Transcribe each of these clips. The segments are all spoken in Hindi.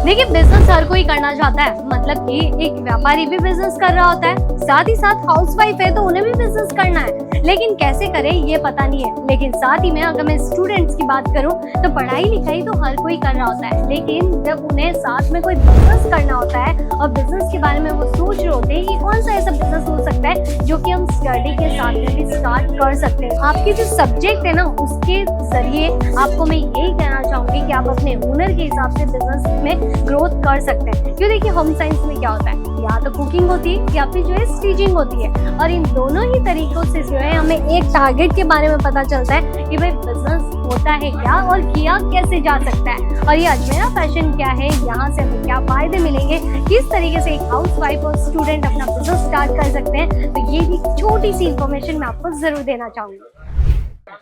देखिए बिजनेस हर कोई करना चाहता है, मतलब कि एक व्यापारी भी बिजनेस कर रहा होता है, साथ ही साथ हाउसवाइफ है तो उन्हें भी बिजनेस करना है, लेकिन कैसे करें ये पता नहीं है। लेकिन साथ ही में अगर मैं स्टूडेंट्स की बात करूं तो पढ़ाई लिखाई तो हर कोई कर रहा होता है, लेकिन जब उन्हें साथ में कोई बिजनेस करना होता है और बिजनेस के बारे में वो सोच रहे होते हैं कि कौन सा ऐसा बिजनेस हो सकता है जो कि हम स्टडी के साथ में भी स्टार्ट कर सकते हैं। आपकी जो सब्जेक्ट है ना उसके जरिए आपको मैं यही कहना चाहूंगी कि आप अपने हुनर के हिसाब से बिजनेस में ग्रोथ कर सकते हैं। क्यों, देखिए होम साइंस में क्या होता है, या तो कुकिंग होती है या फिर जो है स्टिचिंग होती है, और इन दोनों ही तरीकों से जो है हमें एक टारगेट के बारे में पता चलता है कि भाई बिजनेस होता है क्या और किया कैसे जा सकता है, और ये अजमेरा फैशन क्या है, यहाँ से हमें क्या फायदे मिलेंगे, किस तरीके से एक हाउसवाइफ और स्टूडेंट अपना बिजनेस स्टार्ट कर सकते हैं। तो ये भी छोटी सी इन्फॉर्मेशन मैं आपको जरूर देना चाहूंगी।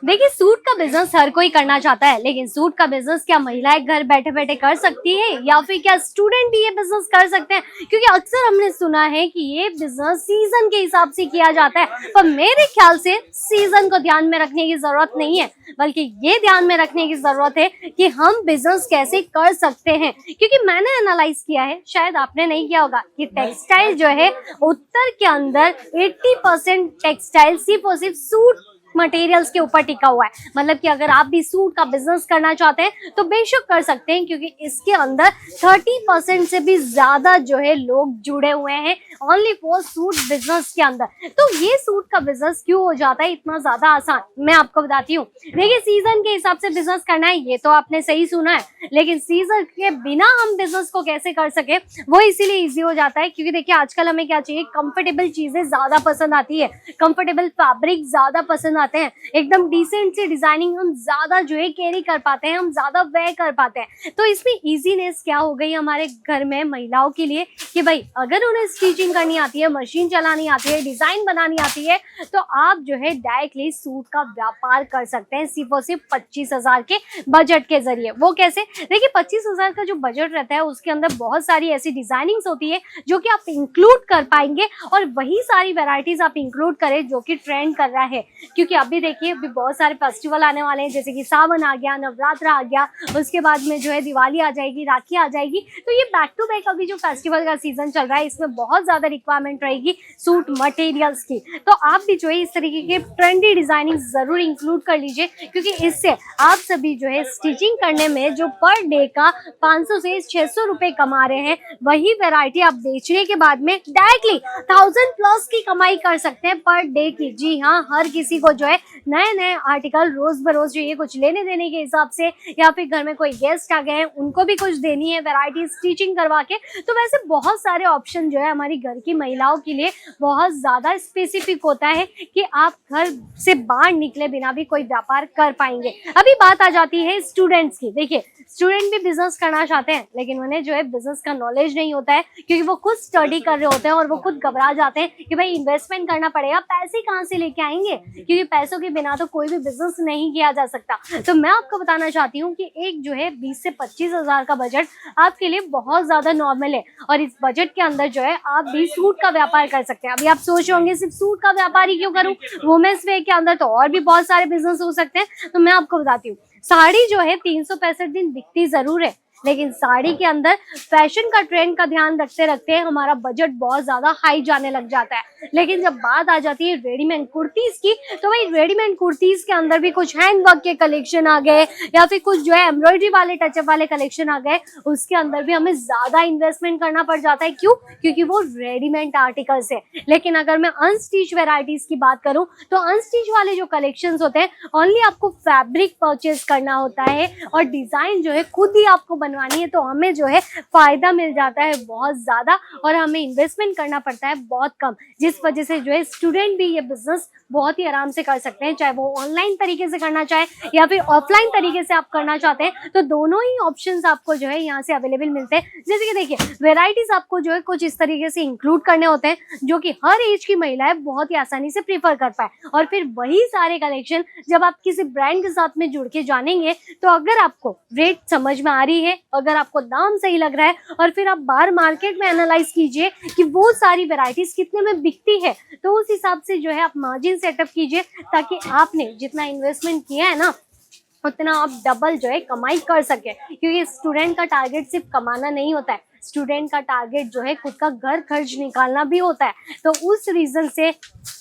देखिए सूट का बिजनेस हर कोई करना चाहता है, लेकिन सूट का बिजनेस क्या महिलाएं घर बैठे बैठे कर सकती है या फिर क्या स्टूडेंट भी ये बिजनेस कर सकते हैं? क्योंकि अक्सर हमने सुना है कि ये बिजनेस सीजन के हिसाब से किया जाता है, पर मेरे ख्याल से सीजन को ध्यान में रखने की जरूरत नहीं है, बल्कि ये ध्यान में रखने की जरूरत है कि हम बिजनेस कैसे कर सकते हैं। क्योंकि मैंने एनालाइज किया है, शायद आपने नहीं किया होगा, कि टेक्सटाइल जो है उत्तर के अंदर 80% टेक्सटाइल सिर्फ और सिर्फ सूट मटेरियल्स के ऊपर टिका हुआ है। मतलब कि अगर आप भी सूट का बिजनेस करना चाहते हैं तो बेशक कर सकते हैं, क्योंकि इसके अंदर 30% से भी ज्यादा जो है लोग जुड़े हुए हैं ओनली फॉर सूट बिजनेस के अंदर। तो ये सूट का बिजनेस क्यों हो जाता है इतना ज्यादा आसान, मैं आपको बताती हूँ। देखिए सीजन के हिसाब से बिजनेस करना है, ये तो आपने सही सुना है, लेकिन सीजन के बिना हम बिजनेस को कैसे कर सके वो इसीलिए इजी हो जाता है, क्योंकि देखिए आजकल हमें क्या चाहिए, कंफर्टेबल चीजें ज्यादा पसंद आती है, कंफर्टेबल फैब्रिक ज्यादा पसंद आते हैं, एकदम डिसेंट सी डिजाइनिंग हम ज्यादा जो है कैरी कर पाते हैं, हम ज्यादा वेयर कर पाते हैं। तो इसमें इजीनेस क्या हो गई हमारे घर में महिलाओं के लिए कि भाई अगर उन्हें स्टिचिंग करनी आती है, मशीन चलानी आती है, डिजाइन बनानी आती है, तो आप जो है डायरेक्टली सूट का व्यापार कर सकते हैं सिर्फ और सिर्फ 25,000 के बजट के जरिए। वो कैसे? देखिए 25,000 का जो बजट रहता है उसके अंदर बहुत सारी ऐसी डिजाइनिंग्स होती है जो कि आप इंक्लूड कर पाएंगे, और वही सारी वेराइटीज आप इंक्लूड करें जो कि ट्रेंड कर रहा है। क्योंकि अभी देखिए अभी बहुत सारे फेस्टिवल आने वाले हैं, जैसे कि सावन आ गया, नवरात्र आ गया, उसके बाद में जो है दिवाली आ जाएगी, राखी आ जाएगी। तो ये बैक टू बैक अभी जो फेस्टिवल का सीजन चल रहा है इसमें बहुत ज्यादा रिक्वायरमेंट रहेगी सूट मटेरियल्स की। तो आप भी जो है इस तरीके के ट्रेंडी डिजाइनिंग जरूर इंक्लूड कर लीजिए, क्योंकि इससे आप सभी जो है स्टिचिंग करने में जो पर डे का 500 से 600 रुपए कमा रहे हैं, वही वेराइटी आप बेचने के बाद में डायरेक्टली 1000 प्लस की कमाई कर सकते हैं पर डे की। जी हाँ, हर किसी को जो है नए नए आर्टिकल रोज बरोज चाहिए, कुछ लेने देने के हिसाब से, या फिर घर में कोई गेस्ट आ गए हैं उनको भी कुछ देनी है वैरायटी स्टिचिंग करवा के। तो वैसे बहुत सारे ऑप्शन जो है हमारी घर की महिलाओं के लिए बहुत ज्यादा स्पेसिफिक होता है कि आप घर से बाहर निकले बिना भी कोई व्यापार कर पाएंगे। अभी बात आ जाती है स्टूडेंट्स की। देखिए स्टूडेंट भी बिजनेस करना चाहते हैं, लेकिन उन्हें जो है बिजनेस का नॉलेज नहीं होता है, क्योंकि वो खुद स्टडी कर रहे होते हैं और वो खुद घबरा जाते हैं कि भाई इन्वेस्टमेंट करना पड़ेगा, पैसे कहाँ से लेके आएंगे, क्योंकि पैसों के बिना तो कोई भी बिजनेस नहीं किया जा सकता। तो मैं आपको बताना चाहती हूँ कि एक जो है 20 से 25,000 का बजट आपके लिए बहुत ज्यादा नॉर्मल है, और इस बजट के अंदर जो है आप भी सूट का व्यापार कर सकते हैं। अभी आप सोच रहे होंगे सिर्फ सूट का व्यापार ही क्यों करूँ, वुमेन्स वेयर के अंदर तो और भी बहुत सारे बिजनेस हो सकते हैं। तो मैं आपको बताती हूँ, साड़ी जो है 365 दिन बिकती जरूर है, लेकिन साड़ी के अंदर फैशन का ट्रेंड का ध्यान रखते रखते हमारा बजट बहुत ज्यादा हाई जाने लग जाता है। लेकिन जब बात आ जाती है रेडीमेड कुर्तीज की, तो भाई रेडीमेड कुर्तीज के अंदर भी कुछ हैंडवर्क के कलेक्शन आ गए, या फिर कुछ जो है एम्ब्रॉयडरी वाले टचअप वाले कलेक्शन आ गए, उसके अंदर भी हमें ज्यादा इन्वेस्टमेंट करना पड़ जाता है। क्यों? क्योंकि वो रेडीमेड आर्टिकल्स है। लेकिन अगर मैं अनस्टिच वेराइटीज की बात करूं तो अनस्टिच वाले जो कलेक्शंस होते हैं ओनली आपको फैब्रिक परचेज करना होता है, और डिजाइन जो है खुद ही आपको बनवानी है, तो हमें जो है फायदा मिल जाता है बहुत ज्यादा, और हमें इन्वेस्टमेंट करना पड़ता है बहुत कम, जिस वजह से जो है स्टूडेंट भी ये बिजनेस बहुत ही आराम से कर सकते हैं। चाहे वो ऑनलाइन तरीके से करना चाहे या फिर ऑफलाइन तरीके से आप करना चाहते हैं, तो दोनों ही ऑप्शंस आपको जो है यहाँ से अवेलेबल मिलते हैं। जैसे कि देखिए वेराइटीज आपको जो है कुछ इस तरीके से इंक्लूड करने होते हैं जो कि हर एज की महिलाएं बहुत ही आसानी से प्रीफर कर पाए, और फिर वही सारे कलेक्शन जब आप किसी ब्रांड के साथ में जुड़ के जानेंगे, तो अगर आपको रेट समझ में आ रही है, अगर आपको दाम सही लग रहा है, और फिर आप बाहर मार्केट में एनालाइज कीजिए कि वो सारी वेराइटीज कितने में बिकती है, तो उस हिसाब से जो है आप मार्जिन सेटअप कीजिए, ताकि आपने जितना इन्वेस्टमेंट किया है ना उतना आप डबल जो है कमाई कर सके, क्योंकि स्टूडेंट का टारगेट सिर्फ कमाना नहीं होता है, स्टूडेंट का टारगेट जो है खुद का घर खर्च निकालना भी होता है। तो उस रीजन से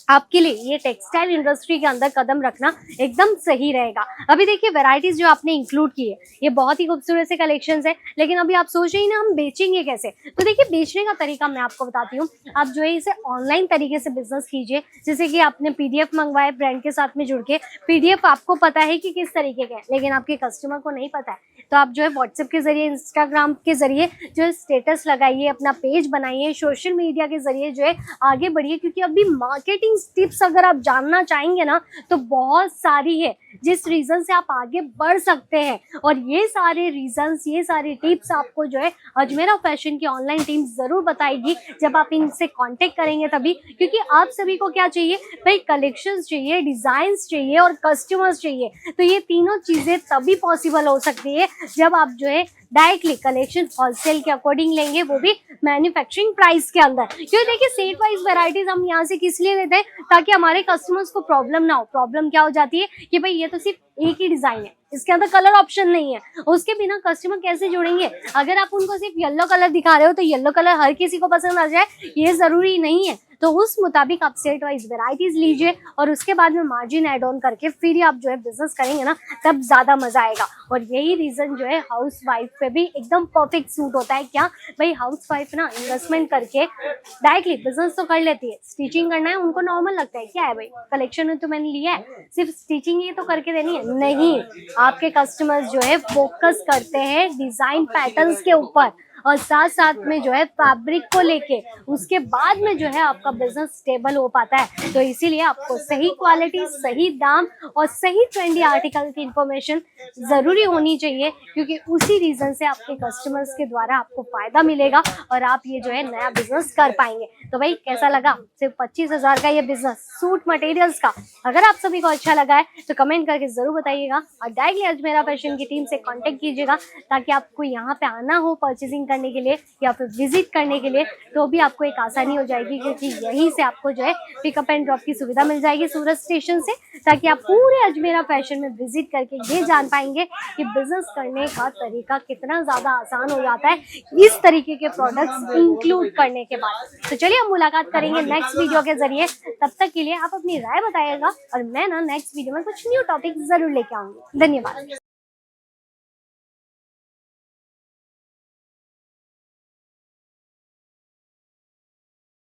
आपके लिए ये टेक्सटाइल इंडस्ट्री के अंदर कदम रखना एकदम सही रहेगा। अभी देखिए वैरायटीज जो आपने इंक्लूड की है ये बहुत ही खूबसूरत से कलेक्शंस है, लेकिन अभी आप सोच रही ना हम बेचेंगे कैसे। तो देखिए बेचने का तरीका मैं आपको बताती हूँ। आप जो है इसे ऑनलाइन तरीके से बिजनेस कीजिए, जैसे कि आपने पीडीएफ मंगवाए ब्रांड के साथ में जुड़ के, पीडीएफ आपको पता है कि किस तरीके के हैं लेकिन आपके कस्टमर को नहीं पता है, तो आप जो है व्हाट्सएप के जरिए, इंस्टाग्राम के जरिए जो है स्टेटस लगाइए, अपना पेज बनाइए, सोशल मीडिया के जरिए जो है आगे बढ़िए, क्योंकि अभी मार्केटिंग टिप्स अगर आप जानना चाहेंगे ना तो बहुत सारी है जिस रीजन से आप आगे बढ़ सकते हैं। और ये सारे रीजंस, ये सारी टिप्स आपको जो है अजमेरा फैशन की ऑनलाइन टीम जरूर बताएगी जब आप इनसे कांटेक्ट करेंगे तभी, क्योंकि आप सभी को क्या चाहिए भाई, कलेक्शंस चाहिए, डिजाइन्स चाहिए और कस्टमर्स चाहिए। तो ये तीनों चीजें तभी पॉसिबल हो सकती है जब आप जो है डायरेक्टली कलेक्शन होलसेल के अकॉर्डिंग लेंगे, वो भी मैन्युफैक्चरिंग प्राइस के अंदर। क्योंकि देखिए सेट वाइज वैरायटीज हम यहाँ से किस लिए लेते हैं, ताकि हमारे कस्टमर्स को प्रॉब्लम ना हो। प्रॉब्लम क्या हो जाती है कि भाई ये तो सिर्फ एक ही डिजाइन है, इसके अंदर कलर ऑप्शन नहीं है, उसके बिना कस्टमर कैसे जुड़ेंगे। अगर आप उनको सिर्फ येलो कलर दिखा रहे हो तो येलो कलर हर किसी को पसंद आ जाए ये जरूरी नहीं है। तो उस मुताबिक आप सेट वाइज वैरायटीज लीजिए और उसके बाद में मार्जिन एड ऑन करके फिर ही आप जो है बिजनेस करेंगे ना, तब ज्यादा मजा आएगा। और यही रीजन जो है हाउस वाइफ पे भी एकदम परफेक्ट सूट होता है। क्या भाई, हाउस वाइफ ना इन्वेस्टमेंट करके डायरेक्टली बिजनेस तो कर लेती है, स्टिचिंग करना है उनको नॉर्मल लगता है, क्या है भाई कलेक्शन में तो मैंने लिया है सिर्फ स्टिचिंग ये तो करके देनी है, नहीं। आपके कस्टमर्स जो है फोकस करते हैं डिजाइन पैटर्न्स के ऊपर और साथ साथ में जो है फैब्रिक को लेके, उसके बाद में जो है आपका बिजनेस स्टेबल हो पाता है। तो इसीलिए आपको सही क्वालिटी, सही दाम और सही ट्रेंडी आर्टिकल की इंफॉर्मेशन जरूरी होनी चाहिए, क्योंकि उसी रीजन से आपके कस्टमर्स के द्वारा आपको फायदा मिलेगा और आप ये जो है नया बिजनेस कर पाएंगे। तो भाई कैसा लगा सिर्फ 25,000 का ये बिजनेस सूट मटेरियल्स का? अगर आप सभी को अच्छा लगा है तो कमेंट करके जरूर बताइएगा और डायरेक्टली अजमेरा फैशन की टीम से कांटेक्ट कीजिएगा, ताकि आपको यहाँ पे आना हो परचेजिंग करने के लिए या फिर विजिट करने के लिए तो भी आपको एक आसानी हो जाएगी, क्योंकि यहीं से आपको जो है पिकअप एंड ड्रॉप की सुविधा मिल जाएगी सूरत स्टेशन से, ताकि आप पूरे अजमेरा फैशन में विजिट करके ये जान पाएंगे कि बिजनेस करने का तरीका कितना ज्यादा आसान हो जाता है इस तरीके के प्रोडक्ट्स इंक्लूड करने के बाद। तो चलिए हम मुलाकात करेंगे नेक्स्ट वीडियो के जरिए, तब तक के लिए आप अपनी राय बताइएगा और मैं ना नेक्स्ट वीडियो में कुछ न्यू टॉपिक जरूर लेके आऊंगी। धन्यवाद।